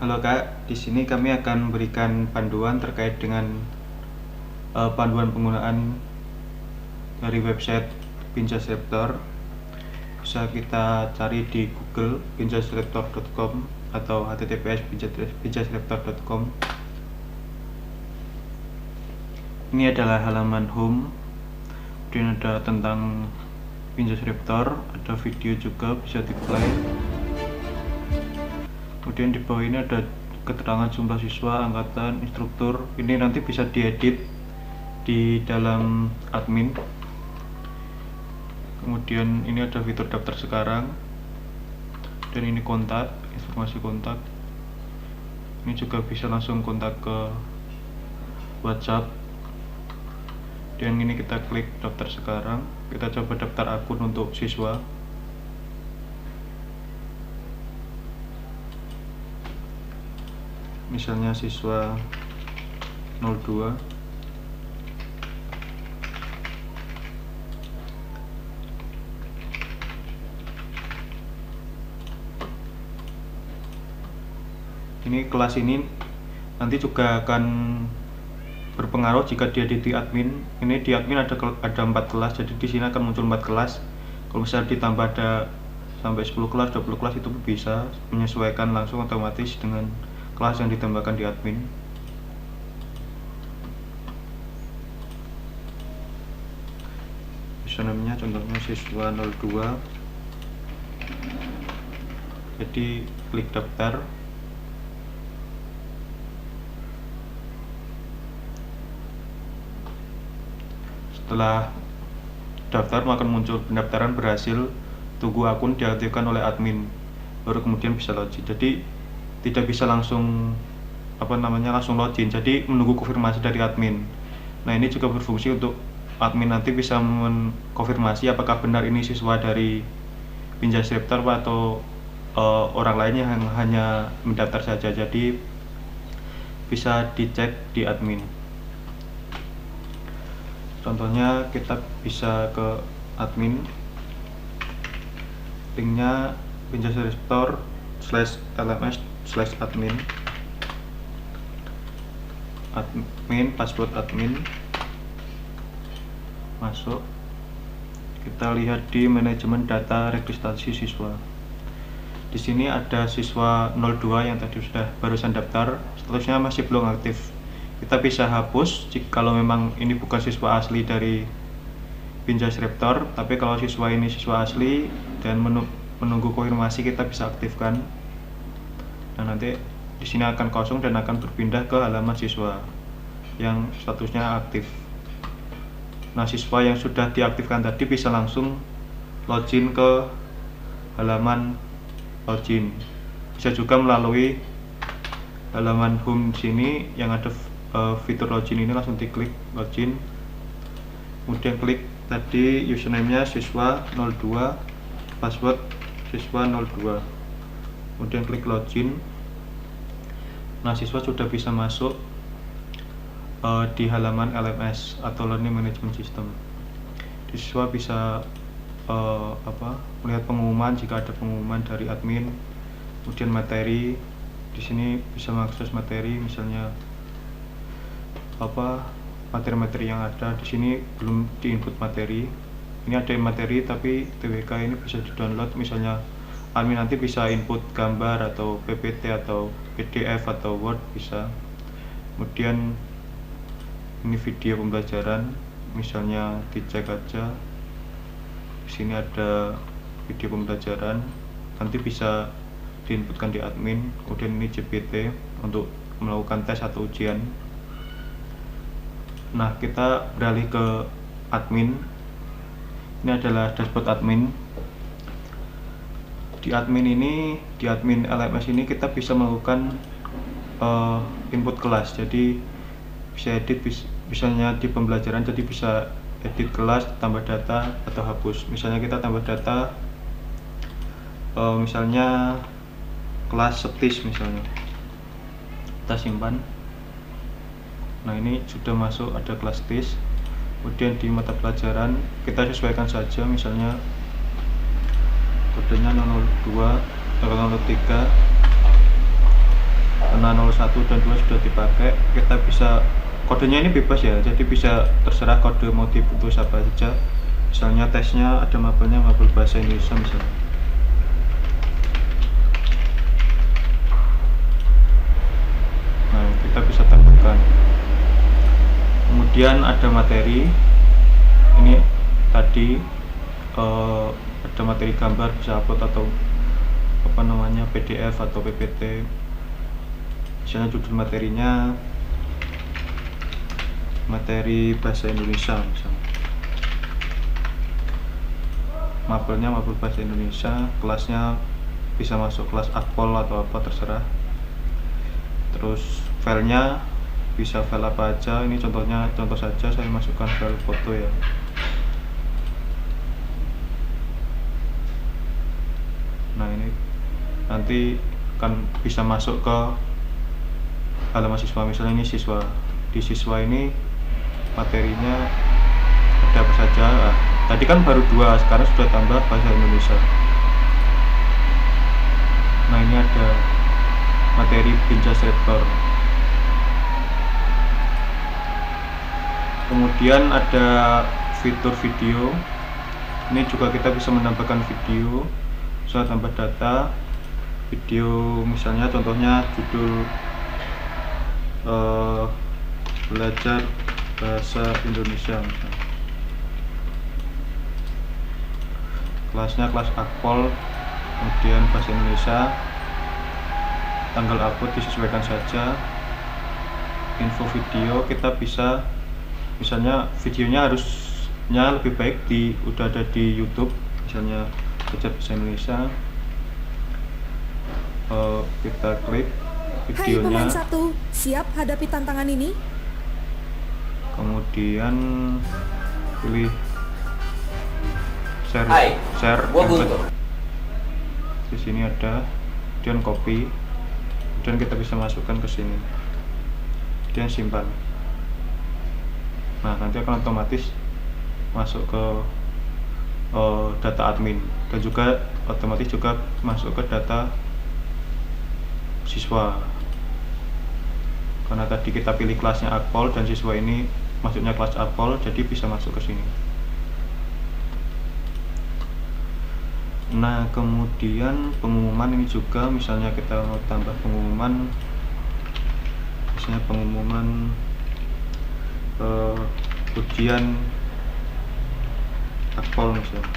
Halo Kak, di sini kami akan memberikan panduan terkait dengan panduan penggunaan dari website Pinjasreptor. Bisa kita cari di Google pinjasreptor.com atau https://pinjasreptor.com. Ini adalah halaman home. Kemudian ada tentang Pinjasreptor, ada video juga bisa di-play. Kemudian di bawah ini ada keterangan jumlah siswa, angkatan, instruktur. Ini nanti bisa diedit di dalam admin. Kemudian ini ada fitur daftar sekarang, dan ini kontak, informasi kontak. Ini juga bisa langsung kontak ke WhatsApp. Dan ini kita klik daftar sekarang. Kita coba daftar akun untuk siswa. Misalnya siswa 02. Ini kelas ini nanti juga akan berpengaruh jika dia di admin. Ini di admin ada 4 kelas, jadi di sini akan muncul 4 kelas. Kalau misalnya ditambah ada sampai 10 kelas, 20 kelas, itu bisa menyesuaikan langsung otomatis dengan kelas yang ditambahkan di admin. Username-nya contohnya siswa 02. Jadi klik daftar. Setelah daftar akan muncul pendaftaran berhasil, tunggu akun diaktifkan oleh admin, baru kemudian bisa login. Jadi tidak bisa langsung langsung login, jadi menunggu konfirmasi dari admin. Nah, ini juga berfungsi untuk admin nanti bisa mengkonfirmasi apakah benar ini siswa dari Pinjasreptor atau orang lainnya yang hanya mendaftar saja. Jadi bisa dicek di admin. Contohnya kita bisa ke admin, linknya pinjasreptor/lms/admin, password admin, masuk. Kita lihat di manajemen data registrasi siswa. Di sini ada siswa 02 yang tadi sudah barusan daftar, statusnya masih belum aktif. Kita bisa hapus kalau memang ini bukan siswa asli dari Pinjasreptor, tapi kalau siswa ini siswa asli dan menunggu konfirmasi, kita bisa aktifkan. Nah, nanti di sini akan kosong dan akan berpindah ke halaman siswa yang statusnya aktif. Nah, siswa yang sudah diaktifkan tadi bisa langsung login ke halaman login. Bisa juga melalui halaman home sini yang ada fitur login, ini langsung diklik login. Kemudian klik tadi username-nya siswa 02, password siswa 02. Kemudian klik login. Nah, siswa sudah bisa masuk di halaman LMS atau Learning Management System. Siswa bisa melihat pengumuman jika ada pengumuman dari admin. Kemudian materi, di sini bisa mengakses materi, misalnya materi-materi yang ada. Di sini belum diinput materi. Ini ada materi tapi TWK ini bisa di-download. Misalnya admin nanti bisa input gambar atau PPT atau PDF atau Word bisa. Kemudian ini video pembelajaran, misalnya dicek aja. Di sini ada video pembelajaran, nanti bisa diinputkan di admin. Kemudian ini GPT untuk melakukan tes atau ujian. Nah, kita beralih ke admin. Ini adalah dashboard admin. Di admin LMS ini kita bisa melakukan input kelas. Jadi bisa edit, misalnya di pembelajaran, jadi bisa edit kelas, tambah data atau hapus. Misalnya kita tambah data, misalnya kelas septis misalnya, kita simpan. Nah, ini sudah masuk, ada kelas TIS. Kemudian di mata pelajaran kita sesuaikan saja, misalnya kodenya 002 atau 03. karena 01 dan 2 sudah dipakai, kita bisa kodenya ini bebas ya, jadi bisa terserah kode mau diputus apa saja. Misalnya tesnya ada mapelnya mapel bahasa Indonesia misalnya. Nah, kita bisa tambahkan. Kemudian ada materi. Ini tadi ada materi gambar, bisa upload atau PDF atau PPT. Misalnya judul materinya materi bahasa Indonesia misalnya. Mapelnya mapel bahasa Indonesia, kelasnya bisa masuk kelas akpol atau apa terserah. Terus filenya bisa file apa aja. Ini contoh saja saya masukkan file foto ya. Nah, ini nanti kan bisa masuk ke halaman siswa. Misalnya ini siswa, di siswa ini materinya ada apa saja. Nah, tadi kan baru 2, sekarang sudah tambah bahasa Indonesia. Nah, ini ada materi Pinterest. Kemudian ada fitur video. Ini juga kita bisa menambahkan video, bisa tambah data video. Misalnya contohnya judul belajar bahasa Indonesia misalnya. Kelasnya kelas akpol, kemudian bahasa Indonesia, tanggal upload disesuaikan saja. Info video kita bisa, misalnya videonya harusnya lebih baik udah ada di YouTube, misalnya belajar bahasa Indonesia. Kita klik videonya. Hai pemain 1, siap hadapi tantangan ini? Kemudian pilih share. Gua Guntur. Di sini ada, kemudian copy, kemudian kita bisa masukkan ke sini, kemudian simpan. Nah, nanti akan otomatis masuk ke data admin, dan juga otomatis juga masuk ke data siswa, karena tadi kita pilih kelasnya akpol dan siswa ini masuknya kelas akpol, jadi bisa masuk ke sini. Nah, kemudian pengumuman ini juga, misalnya kita mau tambah pengumuman, misalnya pengumuman ujian akpol misalnya.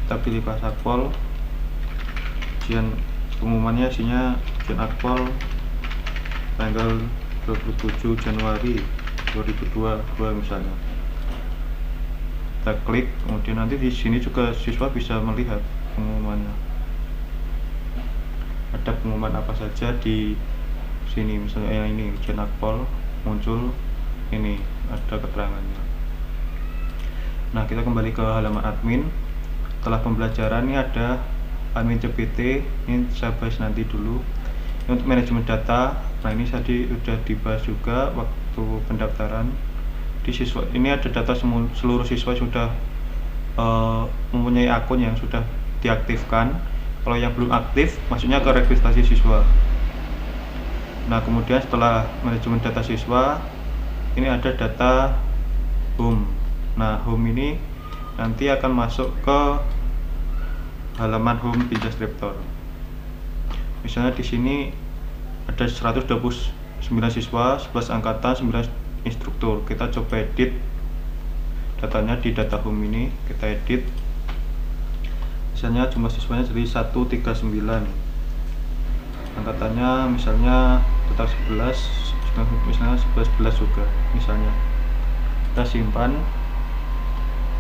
Kita pilih kelas akpol, ujian, pengumumannya isinya ujian akpol tanggal 27 Januari 2022 misalnya. Kita klik, kemudian nanti di sini juga siswa bisa melihat pengumumannya. Ada pengumuman apa saja di sini, misalnya yang ini ujian akpol, muncul ini ada keterangannya. Nah, kita kembali ke halaman admin. Setelah pembelajaran ini ada admin CPT, ini saya bahas nanti dulu. Untuk manajemen data, nah ini tadi sudah dibahas juga waktu pendaftaran. Di siswa ini ada data seluruh siswa sudah mempunyai akun yang sudah diaktifkan. Kalau yang belum aktif, masuknya ke registrasi siswa. Nah, kemudian setelah manajemen data siswa, ini ada data home. Nah, home ini nanti akan masuk ke halaman home Pinterest. Misalnya di sini ada 129 siswa, 11 angkatan, 9 instruktur. Kita coba edit datanya di data home ini, kita edit. Misalnya jumlah siswanya jadi 139. Angkatannya misalnya total 11, misalnya 11 juga misalnya. Kita simpan.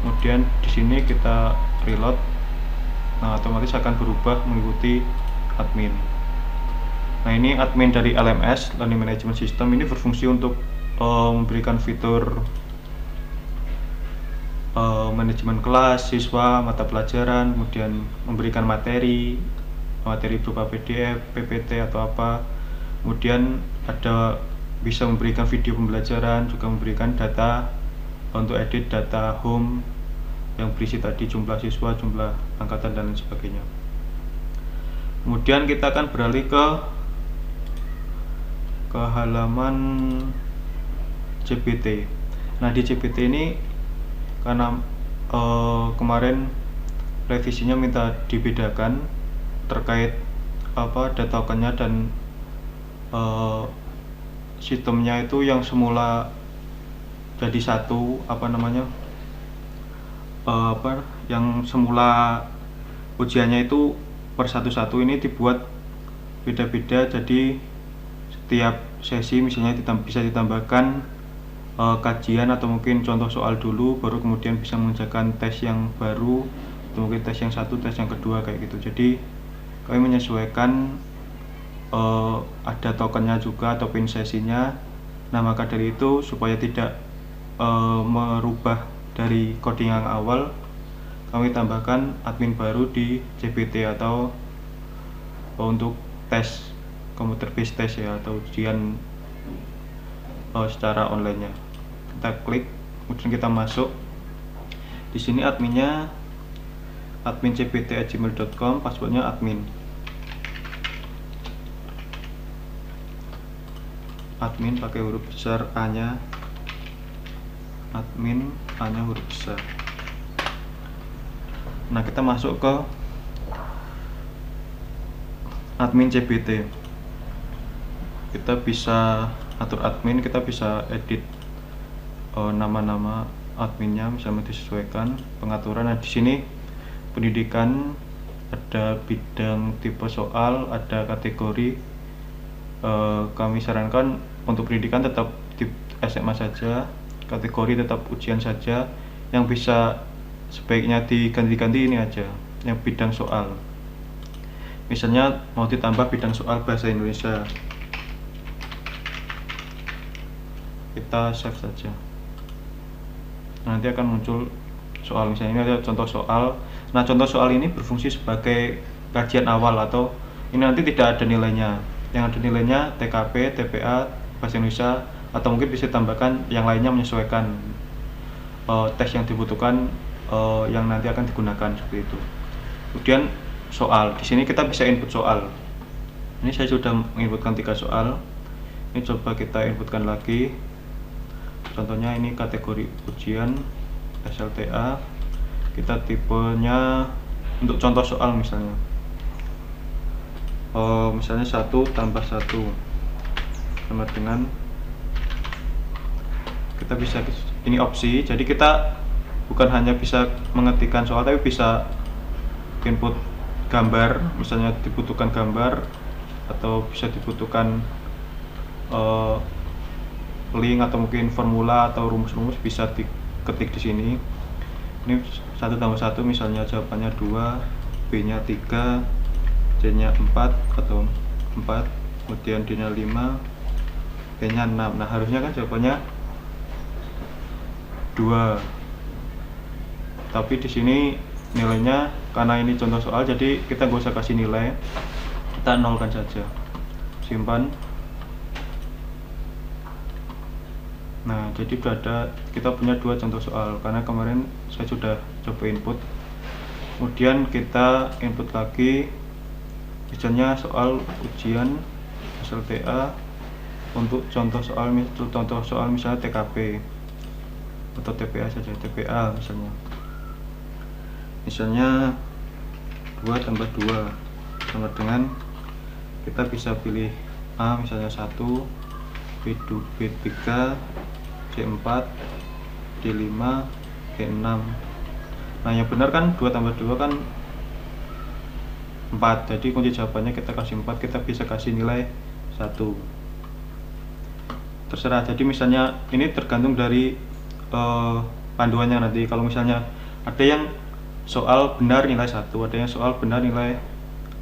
Kemudian di sini kita reload. Nah, otomatis akan berubah mengikuti admin. Nah, ini admin dari LMS, Learning Management System, ini berfungsi untuk memberikan fitur manajemen kelas, siswa, mata pelajaran, kemudian memberikan materi berupa PDF, PPT atau apa. Kemudian ada bisa memberikan video pembelajaran, juga memberikan data untuk edit data home yang berisi tadi jumlah siswa, jumlah angkatan dan lain sebagainya. Kemudian kita akan beralih ke ke halaman CPT. Nah, di CPT ini karena kemarin revisinya minta dibedakan terkait data tokennya dan sistemnya itu yang semula jadi satu yang semula ujiannya itu per satu-satu ini dibuat beda-beda, jadi setiap sesi misalnya bisa ditambahkan kajian atau mungkin contoh soal dulu, baru kemudian bisa mengerjakan tes yang baru atau mungkin tes yang satu, tes yang kedua kayak gitu. Jadi kami menyesuaikan ada tokennya juga atau pin sesinya. Nah, maka dari itu supaya tidak merubah dari coding yang awal, kami tambahkan admin baru di CPT atau untuk tes computer based test ya, atau ujian secara online nya. Kita klik, kemudian kita masuk. Di sini adminnya admin cpt@gmail.com, passwordnya admin pakai huruf besar A-nya, admin A-nya huruf besar. Nah, kita masuk ke admin CPT. Kita bisa atur admin, kita bisa edit nama-nama adminnya, misalnya disesuaikan pengaturan. Nah, di sini pendidikan ada bidang tipe soal, ada kategori. Kami sarankan untuk pendidikan tetap di SMA saja, kategori tetap ujian saja. Yang bisa sebaiknya diganti-ganti ini aja, yang bidang soal. Misalnya mau ditambah bidang soal bahasa Indonesia, kita save saja. Nanti akan muncul soal, misalnya ini ada contoh soal. Nah, contoh soal ini berfungsi sebagai kajian awal, atau ini nanti tidak ada nilainya. Yang ada nilainya TKP, TPA, bahasa Indonesia, atau mungkin bisa tambahkan yang lainnya menyesuaikan tes yang dibutuhkan yang nanti akan digunakan, seperti itu. Kemudian soal, di sini kita bisa input soal. Ini saya sudah menginputkan 3 soal. Ini coba kita inputkan lagi. Contohnya ini kategori ujian SLTA. Kita tipenya untuk contoh soal misalnya. Misalnya 1 tambah 1 sama dengan, kita bisa, ini opsi, jadi kita bukan hanya bisa mengetikkan soal, tapi bisa input gambar, misalnya dibutuhkan gambar, atau bisa dibutuhkan link atau mungkin formula atau rumus-rumus, bisa diketik di sini. Ini 1 tambah 1 misalnya jawabannya 2, B nya 3, C nya 4 atau 4, kemudian D nya 5, B nya 6. Nah, harusnya kan jawabannya 2. Tapi di sini nilainya, karena ini contoh soal, jadi kita nggak usah kasih nilai, kita nolkan saja, simpan. Nah, jadi kita punya 2 contoh soal, karena kemarin saya sudah coba input. Kemudian kita input lagi, misalnya soal ujian SLTA untuk contoh soal misalnya TKP atau TPA saja, TPA misalnya 2 tambah 2 sama dengan, kita bisa pilih A misalnya 1, B3, C4, D5, D6. Nah, yang benar kan 2 tambah 2 kan 4, jadi kunci jawabannya kita kasih 4, kita bisa kasih nilai 1, terserah. Jadi misalnya ini tergantung dari panduannya nanti. Kalau misalnya ada yang soal benar nilai 1, ada yang soal benar nilai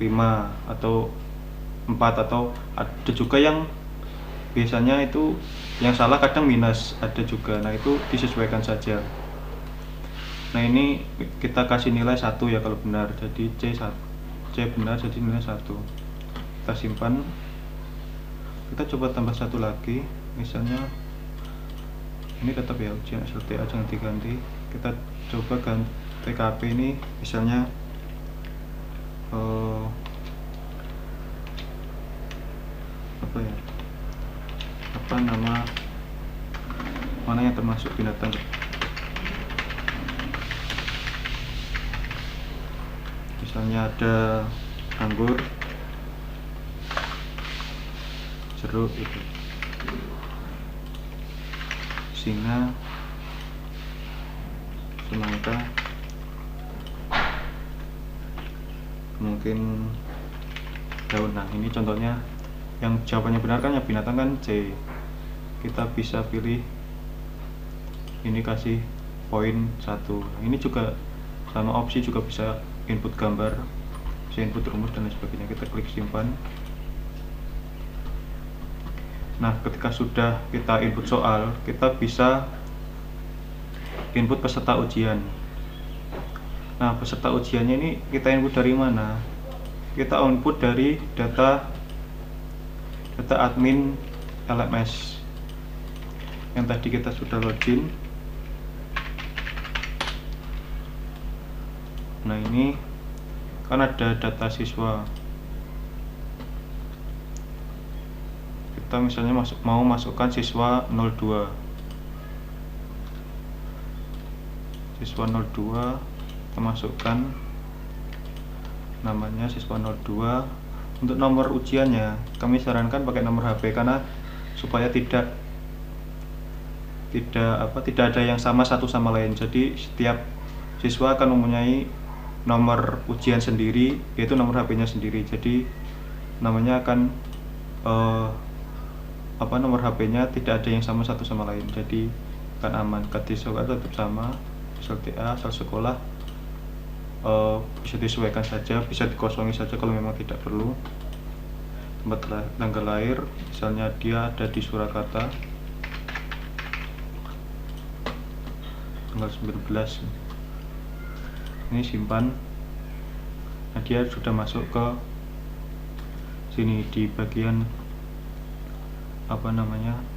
5 atau 4, atau ada juga yang biasanya itu yang salah kadang minus, ada juga. Nah, itu disesuaikan saja. Nah, ini kita kasih nilai 1 ya kalau benar, jadi C benar, jadi nilai 1. Kita simpan. Kita coba tambah 1 lagi, misalnya ini tetap ya ujian SLTA, jangan diganti. Kita coba ganti TKP ini, misalnya apa ya, apa nama mana yang termasuk binatang. Misalnya ada anggur, jeruk itu, singa, semangka, mungkin daun. Nah ini contohnya yang jawabannya benar kan, yang binatang kan C. Kita bisa pilih ini, kasih poin 1. Ini juga sama opsi, juga bisa input gambar, bisa input rumus dan lain sebagainya. Kita klik simpan. Nah ketika sudah kita input soal, kita bisa input peserta ujian. Nah peserta ujiannya ini kita input dari mana? Kita input dari data admin LMS yang tadi kita sudah login. Nah ini kan ada data siswa. Kita misalnya mau masukkan siswa 02. Siswa 02, kita masukkan namanya siswa 02. Untuk nomor ujiannya kami sarankan pakai nomor HP, karena supaya tidak ada yang sama satu sama lain. Jadi setiap siswa akan mempunyai nomor ujian sendiri, yaitu nomor HP-nya sendiri. Jadi namanya akan nomor HP-nya tidak ada yang sama satu sama lain, jadi akan aman. Kata siswa tetap sama, misal TA, asal sekolah bisa disesuaikan saja, bisa dikosongi saja kalau memang tidak perlu. Tempat tanggal lahir, misalnya dia ada di Surakarta, tanggal 19. Ini simpan. Nah dia sudah masuk ke sini di bagian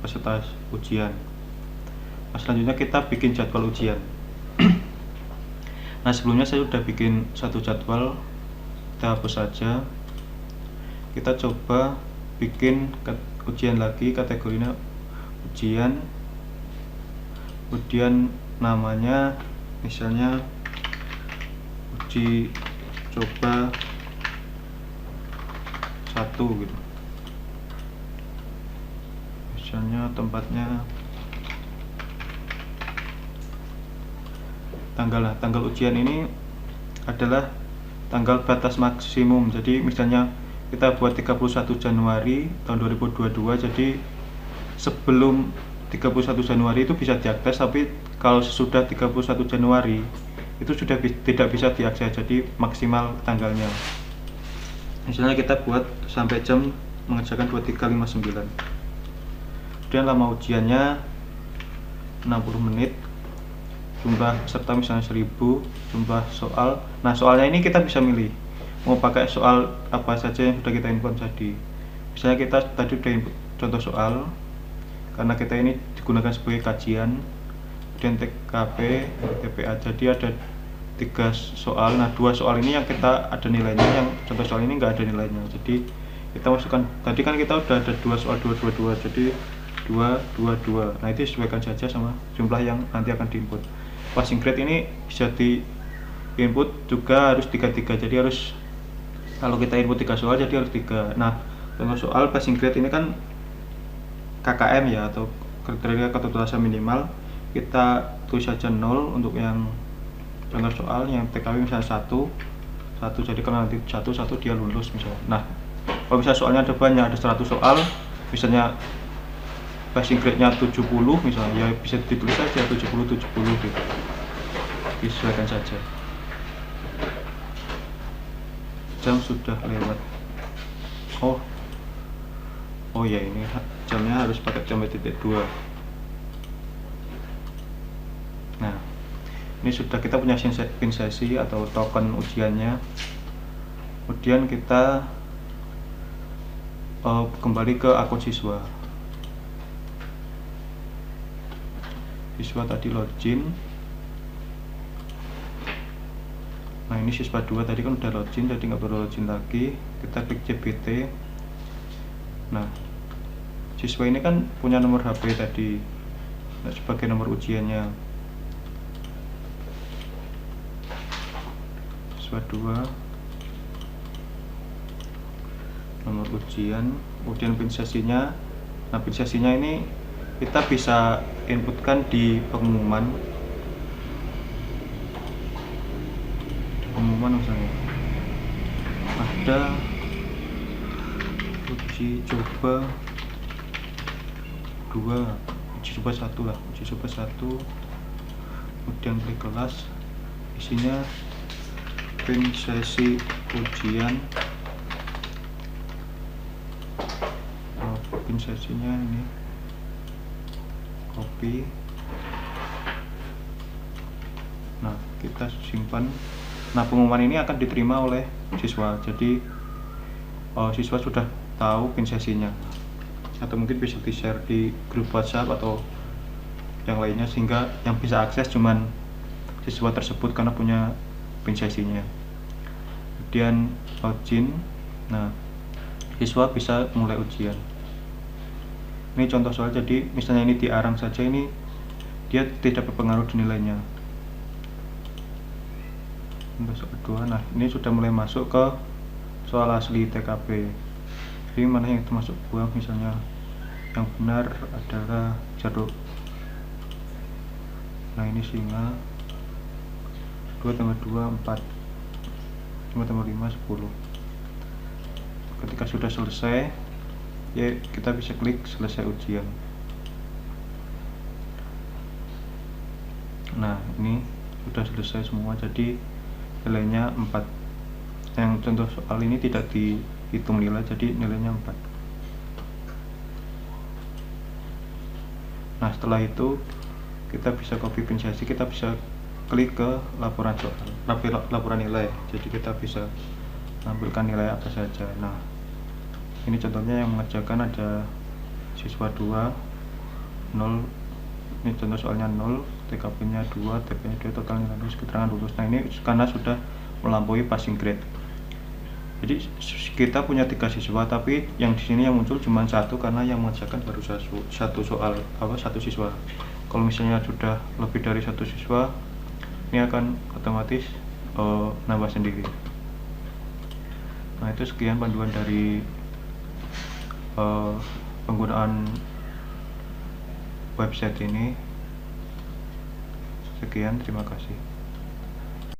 peserta ujian. Nah selanjutnya kita bikin jadwal ujian. Nah sebelumnya saya sudah bikin satu jadwal, kita hapus saja. Kita coba bikin ujian lagi, kategorinya ujian, kemudian namanya misalnya uji coba 1 gitu. Misalnya tempatnya tanggal ujian ini adalah tanggal batas maksimum. Jadi misalnya kita buat 31 Januari tahun 2022, jadi sebelum 31 Januari itu bisa diakses, tapi kalau sudah 31 Januari itu sudah tidak bisa diakses, jadi maksimal tanggalnya. Misalnya kita buat sampai jam mengerjakan 23.59. Kemudian lama ujiannya 60 menit, jumlah peserta misalnya 1000, jumlah soal. Nah soalnya ini kita bisa milih mau pakai soal apa saja yang sudah kita input tadi. Misalnya kita tadi sudah input contoh soal, karena kita ini digunakan sebagai kajian, kemudian TKP, TPA, jadi ada 3 soal. Nah 2 soal ini yang kita ada nilainya, yang contoh soal ini nggak ada nilainya, jadi kita masukkan. Tadi kan kita udah ada 2 soal 2, jadi 2. Nah itu sesuaikan saja sama jumlah yang nanti akan diinput. Passing grade ini bisa di input juga harus 3, jadi harus, kalau kita input 3 soal jadi harus 3. Nah contoh soal passing grade ini kan KKM ya, atau kriteria ketuntasan minimal, kita tulis saja 0 untuk yang contoh soal. Yang TKW misalnya 1, jadi kalau nanti 1 dia lulus misalnya. Nah kalau misalnya soalnya ada banyak, ada 100 soal, misalnya passing grade-nya 70 misalnya, ya bisa ditulis saja 70 gitu, disesuaikan saja. Jam sudah lewat. Oh ya, ini jamnya harus pakai jam 2. Nah ini sudah kita punya pin sesi atau token ujiannya. Kemudian kita kembali ke akun siswa. Siswa tadi login. Nah ini siswa 2 tadi kan udah login, jadi nggak perlu login lagi. Kita klik CBT. Nah siswa ini kan punya nomor HP tadi sebagai nomor ujiannya. Siswa 2 nomor ujian, kemudian pin sesinya. Nah, pin sesinya ini kita bisa inputkan di pengumuman misalnya ada uji coba 2, uji coba 1 lah, uji coba 1, kemudian klik kelas, isinya pin sesi ujian. Pin sesinya ini copy. Nah, kita simpan. Nah, pengumuman ini akan diterima oleh siswa, jadi siswa sudah tahu pin sesinya, atau mungkin bisa di share di grup WhatsApp atau yang lainnya, sehingga yang bisa akses cuman siswa tersebut karena punya pin sesinya. Kemudian login. Nah, siswa bisa mulai ujian. Ini contoh soal, jadi misalnya ini diarang saja, ini dia tidak berpengaruh di nilainya. Untuk soal 2, nah ini sudah mulai masuk ke soal asli TKP. Jadi mana yang termasuk buang, misalnya yang benar adalah jeruk. Nah, ini singa. 2 tambah 2 4, 5 tambah 5 10. Ketika sudah selesai, ya kita bisa klik selesai ujian. Nah, ini sudah selesai semua, jadi nilainya 4. Yang contoh soal ini tidak dihitung nilai, jadi nilainya 4. Nah, setelah itu kita bisa copy pin sesi, kita bisa klik ke laporan soal, laporan nilai, jadi kita bisa ambilkan nilai apa saja. Nah, ini contohnya yang mengerjakan ada siswa 2 0, ini contoh soalnya 0, TKP-nya 2, TP-nya 2, total nilai lulus, keterangan lulus. Nah, ini karena sudah melampaui passing grade. Jadi kita punya 3 siswa, tapi yang di sini yang muncul cuma 1 karena yang mengerjakan baru satu soal, satu siswa. Kalau misalnya sudah lebih dari 1 siswa, ini akan otomatis nambah sendiri. Nah, itu sekian panduan dari penggunaan website ini. Sekian, terima kasih.